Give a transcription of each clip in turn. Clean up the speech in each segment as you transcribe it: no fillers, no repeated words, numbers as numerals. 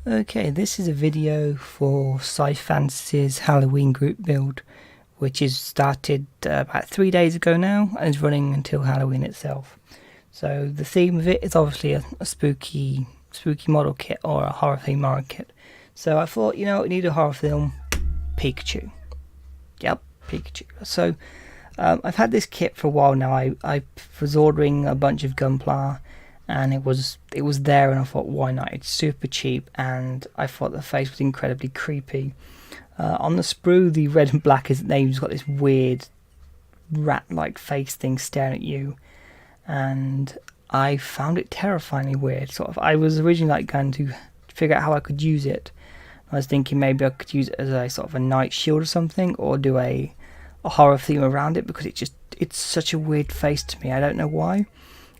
Okay, this is a video for Scifantasy's Halloween group build, which is started about 3 days ago now and is running until Halloween itself. So the theme of it is obviously a spooky model kit or a horror theme model kit. So I thought, you know, we need a horror film, Pikachu. Yep, Pikachu. So I've had this kit for a while now. I was ordering a bunch of Gunpla, and it was there, and I thought, why not? It's super cheap, and I thought the face was incredibly creepy. On the sprue, the red and black isn't there. You've just got this weird rat-like face thing staring at you, and I found it terrifyingly weird. Sort of, I was originally going to figure out how I could use it. I was thinking maybe I could use it as a sort of a night shield or something, or do a horror theme around it, because it's such a weird face to me. I don't know why.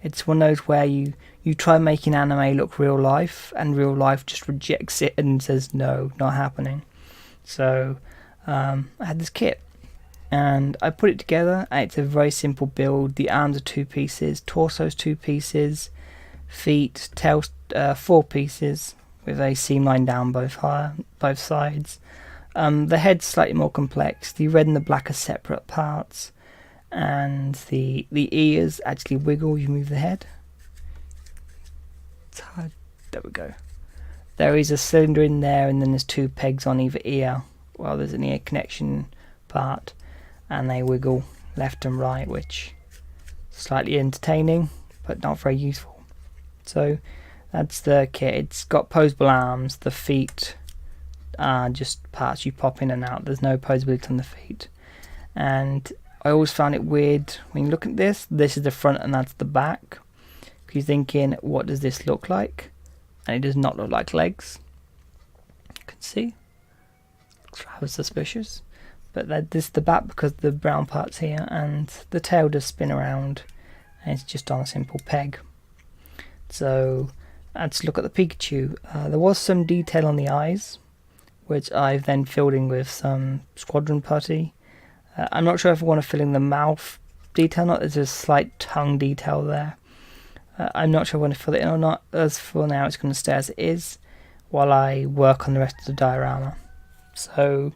It's one of those where you try making anime look real life, and real life just rejects it and says no, not happening. So I had this kit, and I put it together, and it's a very simple build. The arms are 2 pieces, torso's 2 pieces, feet, tail 4 pieces with a seam line down both sides. The head's slightly more complex. The red and the black are separate parts. And the ears actually wiggle. You move the head. It's hard. There we go. There is a cylinder in there, and then there's 2 pegs on either ear. Well, there's an ear connection part, and they wiggle left and right, which is slightly entertaining, but not very useful. So that's the kit. It's got posable arms. The feet are just parts you pop in and out. There's no posability on the feet, and I always found it weird when you look at this. This is the front and that's the back. You're thinking, what does this look like? And it does not look like legs. You can see. Looks rather suspicious. But this is the back because the brown part's here, and the tail does spin around, and it's just on a simple peg. So let's look at the Pikachu. There was some detail on the eyes, which I've then filled in with some squadron putty. I'm not sure if I want to fill in the mouth detail or not. There's a slight tongue detail there. I'm not sure if I want to fill it in or not. As for now, it's going to stay as it is while I work on the rest of the diorama. So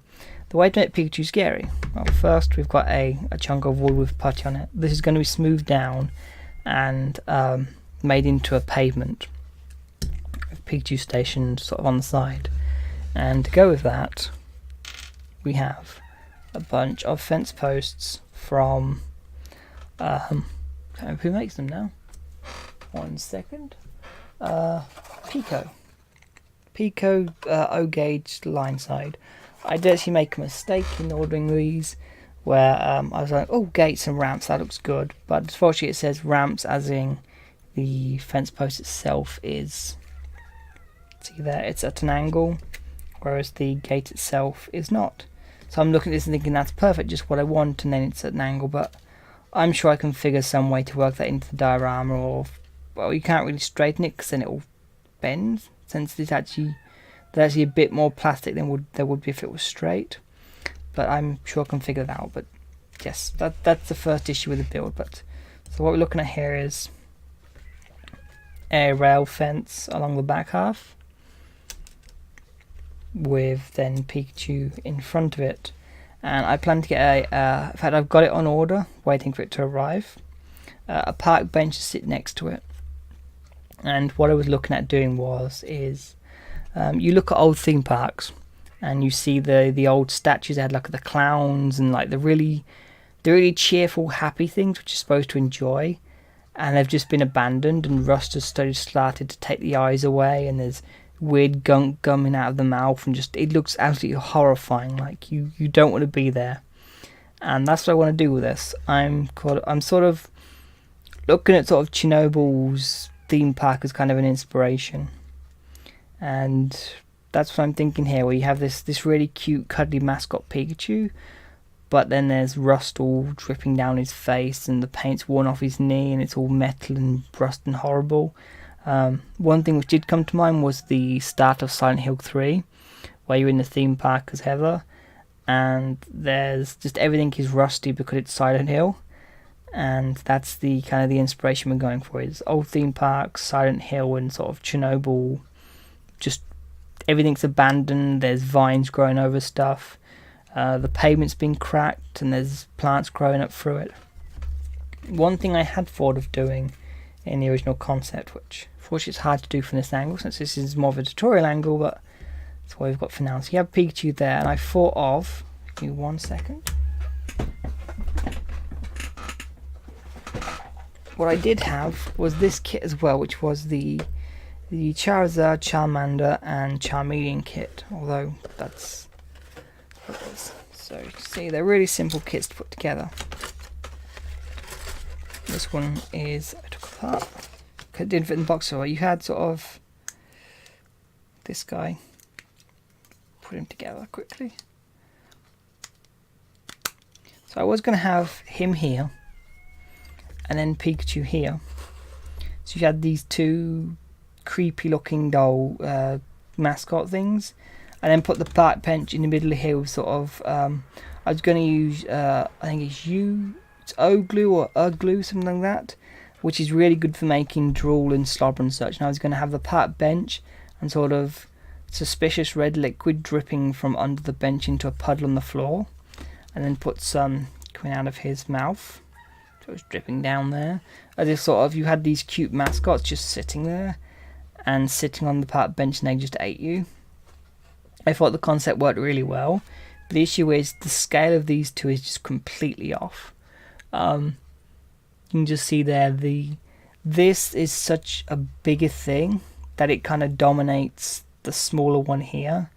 the way to make Pikachu scary. Well, first we've got a chunk of wood with putty on it. This is going to be smoothed down and made into a pavement with Pikachu stationed sort of on the side. And to go with that, we have a bunch of fence posts from who makes them now? 1 second. Pico O-gauge line side. I did actually make a mistake in ordering these, where I was like, oh, gates and ramps, that looks good, but unfortunately it says ramps as in the fence post itself is, see there, it's at an angle, whereas the gate itself is not. So I'm looking at this and thinking that's perfect, just what I want, and then it's at an angle, but I'm sure I can figure some way to work that into the diorama, or, well, you can't really straighten it because then it will bend, since there's actually a bit more plastic than there would be if it was straight. But I'm sure I can figure that out. But yes, that's the first issue with the build. But so what we're looking at here is a rail fence along the back half, with then Pikachu in front of it, and I plan to get in fact I've got it on order, waiting for it to arrive, a park bench to sit next to it. And what I was looking at doing is you look at old theme parks and you see the old statues. They had like the clowns and like the really cheerful happy things which you're supposed to enjoy, and they've just been abandoned, and rust has started to take the eyes away, and there's weird gunk gumming out of the mouth, and just it looks absolutely horrifying, like you don't want to be there. And that's what I want to do with this. I'm sort of looking at sort of Chernobyl's theme park as kind of an inspiration, and that's what I'm thinking here, where you have this really cute cuddly mascot Pikachu, but then there's rust all dripping down his face, and the paint's worn off his knee, and it's all metal and rust and horrible. One thing which did come to mind was the start of Silent Hill 3, where you're in the theme park as Heather, and there's just everything is rusty because it's Silent Hill, and that's the kind of the inspiration we're going for. Is old theme parks, Silent Hill, and sort of Chernobyl. Just everything's abandoned. There's vines growing over stuff. The pavement's been cracked, and there's plants growing up through it. One thing I had thought of doing in the original concept, which unfortunately it's hard to do from this angle since this is more of a tutorial angle, but that's what we've got for now. So you have Pikachu there, and I thought of, give me 1 second. What I did have was this kit as well, which was the Charizard, Charmander, and Charmeleon kit. Although that's what it is. So you can see they're really simple kits to put together. This one is I took apart. It didn't fit in the box, so you had sort of this guy. Put him together quickly. So I was going to have him here, and then Pikachu here. So you had these two creepy looking doll mascot things, and then put the park bench in the middle of here with sort of I was going to use I think it's O glue or glue, something like that, which is really good for making drool and slobber and such. And I was going to have the park bench and sort of suspicious red liquid dripping from under the bench into a puddle on the floor, and then put some coming out of his mouth. So it was dripping down there. I just sort of, you had these cute mascots just sitting there and sitting on the park bench, and they just ate you. I thought the concept worked really well, but the issue is the scale of these two is just completely off. You can just see there, this is such a bigger thing that it kind of dominates the smaller one here,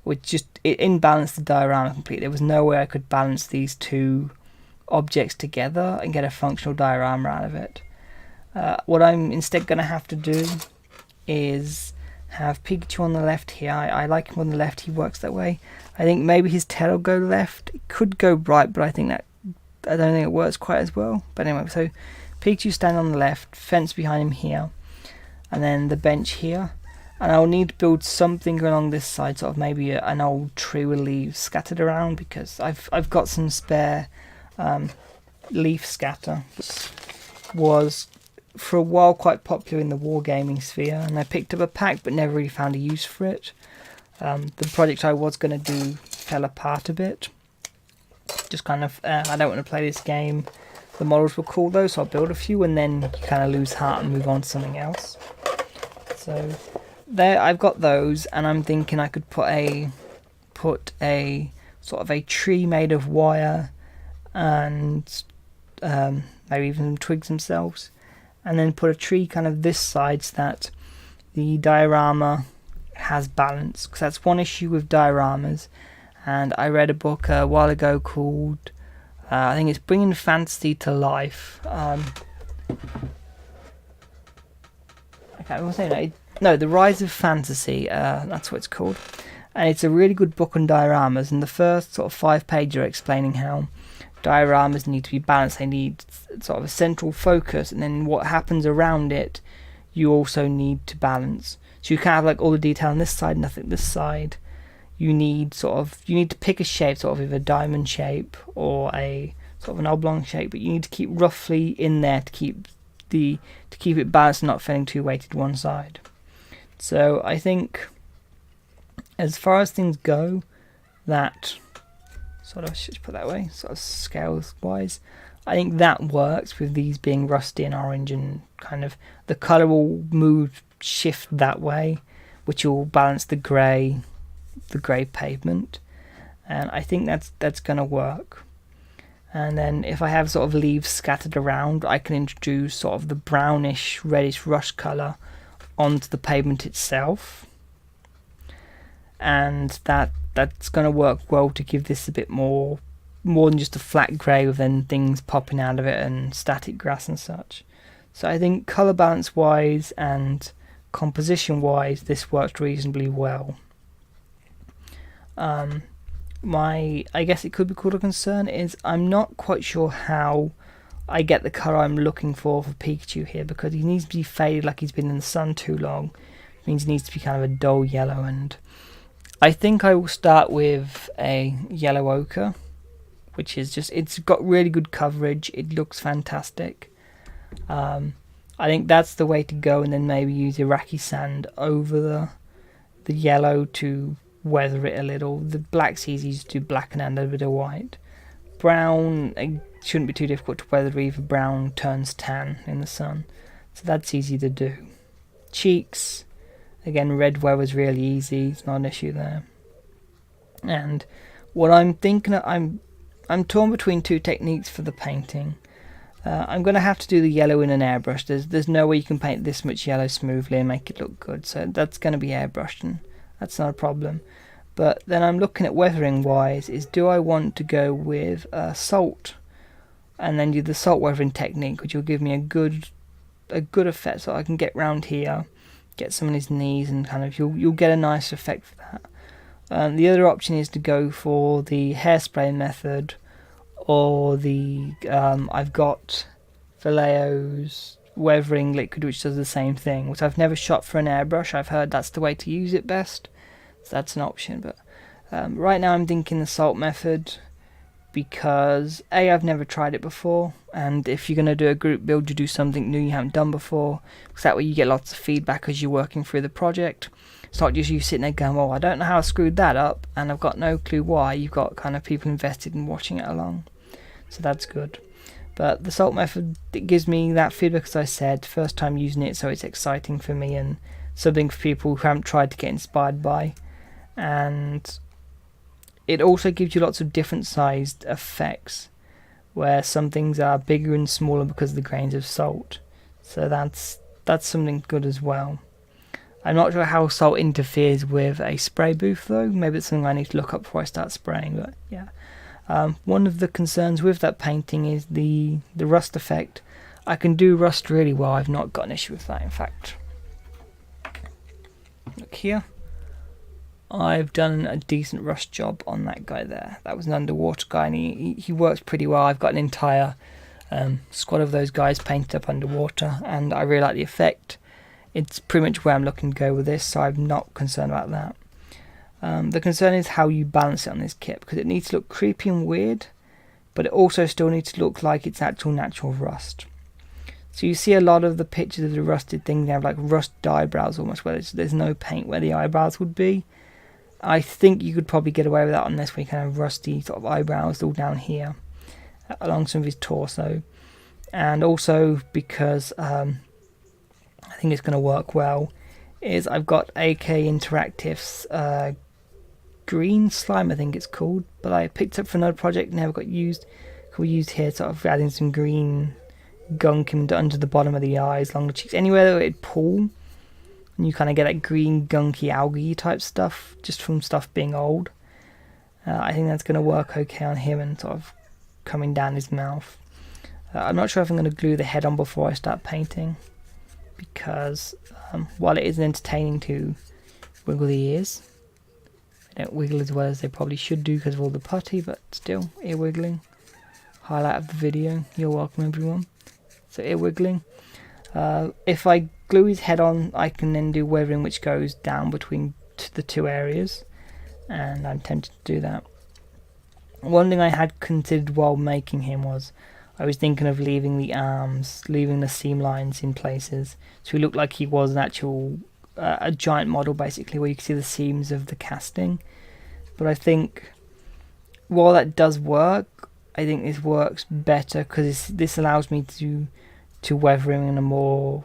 which just it imbalanced the diorama completely. There was no way I could balance these two objects together and get a functional diorama out of it. What I'm instead going to have to do is have Pikachu on the left here. I like him on the left, he works that way. I think maybe his tail will go left. It could go right, but I don't think it works quite as well. But anyway, so Pikachu standing on the left, fence behind him here, and then the bench here. And I'll need to build something along this side, sort of maybe an old tree with leaves scattered around, because I've got some spare leaf scatter, which was for a while quite popular in the wargaming sphere, and I picked up a pack but never really found a use for it. The project I was going to do fell apart a bit. Just kind of, I don't want to play this game. The models were cool though, so I'll build a few and then you kind of lose heart and move on to something else. So there, I've got those, and I'm thinking I could put a sort of a tree made of wire and maybe even some twigs themselves, and then put a tree kind of this side so that the diorama has balance, because that's one issue with dioramas. And I read a book a while ago called I think it's Bringing Fantasy to Life. I can't remember saying that. No, The Rise of Fantasy, that's what it's called. And it's a really good book on dioramas, and the first sort of 5 pages are explaining how dioramas need to be balanced. They need sort of a central focus, and then what happens around it you also need to balance. So you can't have like all the detail on this side, nothing this side. You need to pick a shape, sort of either a diamond shape or a sort of an oblong shape, but you need to keep roughly in there to keep it balanced and not feeling too weighted one side. So I think as far as things go, that sort of, I should put that way, sort of scales wise, I think that works with these being rusty and orange, and kind of the colour will shift that way, which will balance the grey pavement, and I think that's going to work. And then if I have sort of leaves scattered around, I can introduce sort of the brownish reddish rust colour onto the pavement itself, and that's going to work well to give this a bit more than just a flat grey with then things popping out of it and static grass and such. So I think colour balance wise and composition wise this works reasonably well. I guess it could be called a concern is I'm not quite sure how I get the colour I'm looking for Pikachu here, because he needs to be faded like he's been in the sun too long. It means he needs to be kind of a dull yellow, and I think I will start with a yellow ochre, which is just, it's got really good coverage. It looks fantastic. I think that's the way to go, and then maybe use Iraqi sand over the yellow to weather it a little. The black's easy to do black and add a bit of white. Brown, it shouldn't be too difficult to weather either. Brown turns tan in the sun, so that's easy to do. Cheeks, again, red weather's really easy, it's not an issue there. And what I'm thinking, I'm torn between two techniques for the painting. I'm going to have to do the yellow in an airbrush. There's no way you can paint this much yellow smoothly and make it look good, so that's going to be airbrushed, and that's not a problem. But then I'm looking at weathering wise, is do I want to go with salt and then do the salt weathering technique, which will give me a good effect, so I can get round here, get some on his knees, and kind of you'll get a nice effect for that. The other option is to go for the hairspray method, or the I've got Vallejo's weathering liquid, which does the same thing, which I've never shot for an airbrush. I've heard that's the way to use it best, so that's an option. But right now I'm thinking the salt method, because I've never tried it before, and if you're going to do a group build, you do something new you haven't done before, because that way you get lots of feedback as you're working through the project. It's not just you sitting there going, oh, I don't know how I screwed that up, and I've got no clue why. You've got kind of people invested in watching it along, so that's good. But the salt method, it gives me that feedback, as I said, first time using it, so it's exciting for me and something for people who haven't tried to get inspired by. And it also gives you lots of different sized effects, where some things are bigger and smaller because of the grains of salt, so that's something good as well. I'm not sure how salt interferes with a spray booth though. Maybe it's something I need to look up before I start spraying, but yeah. One of the concerns with that painting is the rust effect. I can do rust really well. I've not got an issue with that, in fact. Look here. I've done a decent rust job on that guy there. That was an underwater guy, and he works pretty well. I've got an entire squad of those guys painted up underwater, and I really like the effect. It's pretty much where I'm looking to go with this, so I'm not concerned about that. The concern is how you balance it on this kit, because it needs to look creepy and weird, but it also still needs to look like it's actual natural rust. So you see a lot of the pictures of the rusted thing, they have like rusted eyebrows almost, where there's no paint where the eyebrows would be. I think you could probably get away with that on this, where you kind of rusty sort of eyebrows all down here, along some of his torso. And also because I think it's going to work well, is I've got AK Interactive's green slime, I think it's called, but I picked up for another project, never got used. We used here, sort of adding some green gunk under the bottom of the eyes, along the cheeks, anywhere that it'd pull, and you kind of get that green gunky algae type stuff just from stuff being old. I think that's going to work okay on him and sort of coming down his mouth. I'm not sure if I'm going to glue the head on before I start painting, because while it is entertaining to wiggle the ears, they don't wiggle as well as they probably should do because of all the putty, but still, ear wiggling. Highlight of the video. You're welcome, everyone. So ear wiggling. If I glue his head on, I can then do weathering, which goes down between the two areas, and I'm tempted to do that. One thing I had considered while making him was I was thinking of leaving the arms, leaving the seam lines in places, so he looked like he was an actual a giant model, basically, where you can see the seams of the casting. But I think while that does work, I think this works better because this allows me to weather him in a more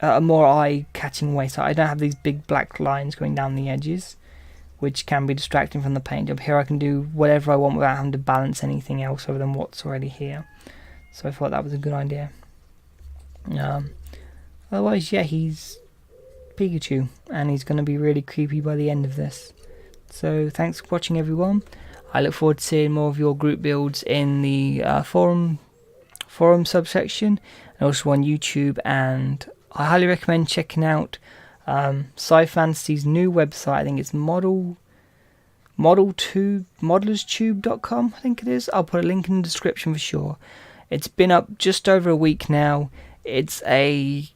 eye-catching way. So I don't have these big black lines going down the edges, which can be distracting from the paint job. Here I can do whatever I want without having to balance anything else other than what's already here. So I thought that was a good idea. Otherwise, yeah, he's Pikachu, and he's going to be really creepy by the end of this. So thanks for watching, everyone. I look forward to seeing more of your group builds in the forum subsection, and also on YouTube. And I highly recommend checking out Scifantasy's new website. I think it's modellerstube.com, I think it is. I'll put a link in the description for sure. It's been up just over a week now. It's a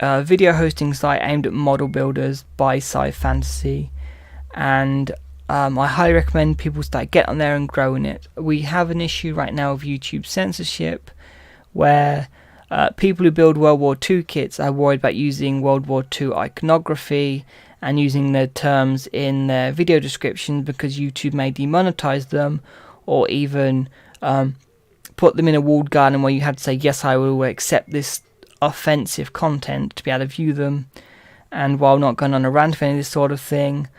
video hosting site aimed at model builders by Scifantasy, and I highly recommend people get on there and growing it. We have an issue right now of YouTube censorship where people who build World War II kits are worried about using World War II iconography and using their terms in their video descriptions because YouTube may demonetize them, or even put them in a walled garden where you have to say, yes, I will accept this offensive content to be able to view them. And while not going on a rant for any of this sort of thing,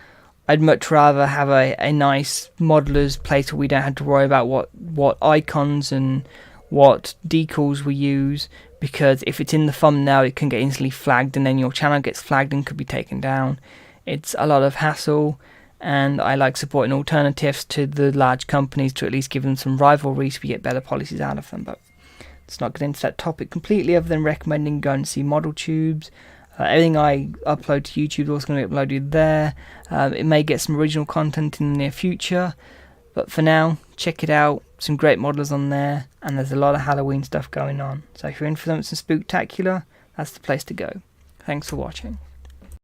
I'd much rather have a nice modeller's place where we don't have to worry about what icons and what decals we use, because if it's in the thumbnail it can get instantly flagged and then your channel gets flagged and could be taken down. It's a lot of hassle, and I like supporting alternatives to the large companies to at least give them some rivalry so we get better policies out of them. But let's not get into that topic completely, other than recommending going and see model tubes. Everything I upload to YouTube is also going to be uploaded there. It may get some original content in the near future, but for now, check it out. Some great models on there, and there's a lot of Halloween stuff going on. So if you're in for something spooktacular, that's the place to go. Thanks for watching.